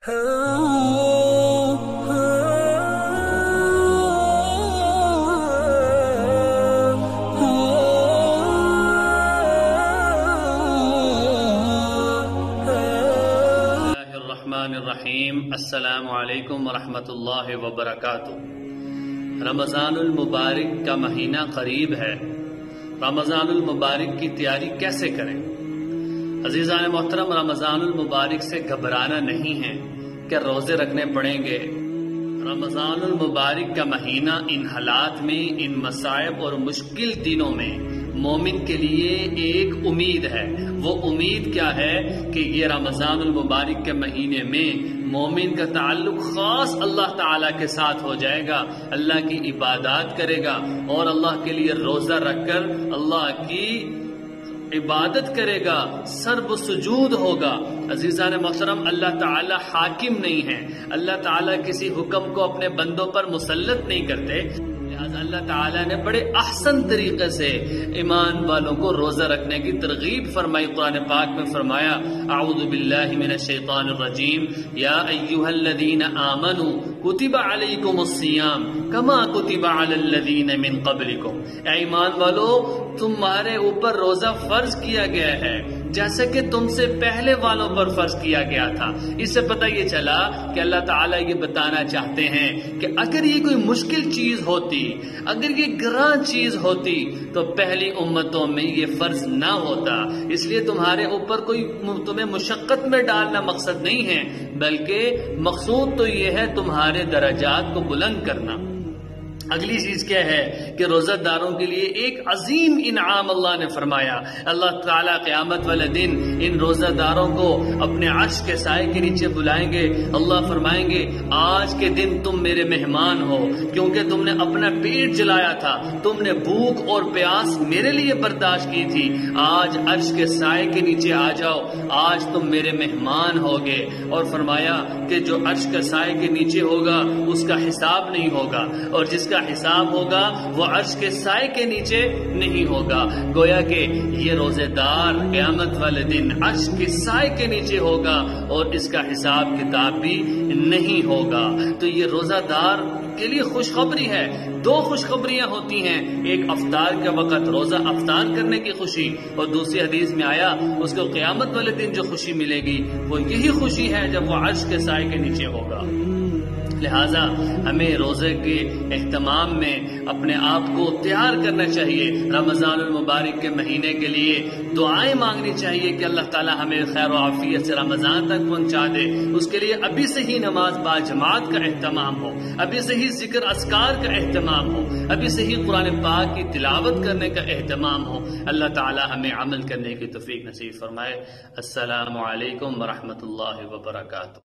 الرحیم السلام علیکم ورحمۃ اللہ وبرکاتہ۔ رمضان المبارک کا مہینہ قریب ہے۔ رمضان المبارک کی تیاری کیسے کریں؟ عزیزان محترم، رمضان المبارک سے گھبرانا نہیں ہے کہ روزے رکھنے پڑیں گے۔ رمضان المبارک کا مہینہ ان حالات میں، ان مصائب اور مشکل دنوں میں مومن کے لیے ایک امید ہے۔ وہ امید کیا ہے کہ یہ رمضان المبارک کے مہینے میں مومن کا تعلق خاص اللہ تعالیٰ کے ساتھ ہو جائے گا، اللہ کی عبادات کرے گا اور اللہ کے لیے روزہ رکھ کر اللہ کی عبادت کرے گا، سرب سجود ہوگا۔ عزیزان محترم، اللہ تعالیٰ حاکم نہیں ہے، اللہ تعالیٰ کسی حکم کو اپنے بندوں پر مسلط نہیں کرتے، لہذا اللہ تعالیٰ نے بڑے احسن طریقے سے ایمان والوں کو روزہ رکھنے کی ترغیب فرمائی۔ قرآن پاک میں فرمایا، اعوذ باللہ من الشیطان الرجیم، یا ایہا الذین آمنوا کتب علیکم الصیام کما کتب علی الذین من قبلکم۔ اے ایمان والو، تمہارے اوپر روزہ فرض کیا گیا ہے جیسے کہ تم سے پہلے والوں پر فرض کیا گیا تھا۔ اس سے پتہ یہ چلا کہ اللہ تعالیٰ یہ بتانا چاہتے ہیں کہ اگر یہ کوئی مشکل چیز ہوتی، اگر یہ گران چیز ہوتی تو پہلی امتوں میں یہ فرض نہ ہوتا۔ اس لیے تمہارے اوپر کوئی تمہیں مشقت میں ڈالنا مقصد نہیں ہے، بلکہ مقصود تو یہ ہے تمہارے درجات کو بلند کرنا۔ اگلی چیز کیا ہے کہ روزہ داروں کے لیے ایک عظیم انعام اللہ نے فرمایا۔ اللہ تعالیٰ قیامت والے دن ان روزہ داروں کو اپنے عرش کے سائے کے نیچے بلائیں گے۔ اللہ فرمائیں گے، آج کے دن تم میرے مہمان ہو، کیونکہ تم نے اپنا پیٹ جلایا تھا، تم نے بھوک اور پیاس میرے لیے برداشت کی تھی، آج عرش کے سائے کے نیچے آ جاؤ، آج تم میرے مہمان ہوگے۔ اور فرمایا کہ جو عرش کے سائے کے نیچے ہوگا اس کا حساب نہیں ہوگا، اور جس کا حساب ہوگا وہ عرش کے سائے کے نیچے نہیں ہوگا۔ گویا کہ یہ روزے دار قیامت والے دن عرش کے سائے کے نیچے ہوگا اور اس کا حساب کتاب بھی نہیں ہوگا۔ تو یہ روزہ دار کے لیے خوشخبری ہے۔ دو خوشخبریاں ہوتی ہیں، ایک افطار کے وقت روزہ افطار کرنے کی خوشی، اور دوسری حدیث میں آیا اس کو قیامت والے دن جو خوشی ملے گی وہ یہی خوشی ہے جب وہ عرش کے سائے کے نیچے ہوگا۔ لہٰذا ہمیں روزے کے اہتمام میں اپنے آپ کو تیار کرنا چاہیے۔ رمضان المبارک کے مہینے کے لیے دعائیں مانگنی چاہیے کہ اللہ تعالی ہمیں خیر و عافیت سے رمضان تک پہنچا دے۔ اس کے لیے ابھی سے ہی نماز با جماعت کا اہتمام ہو، ابھی سے ہی ذکر اذکار کا اہتمام ہو، ابھی سے ہی قرآن پاک کی تلاوت کرنے کا اہتمام ہو۔ اللہ تعالی ہمیں عمل کرنے کی توفیق نصیب فرمائے۔ السلام علیکم ورحمۃ اللہ وبرکاتہ۔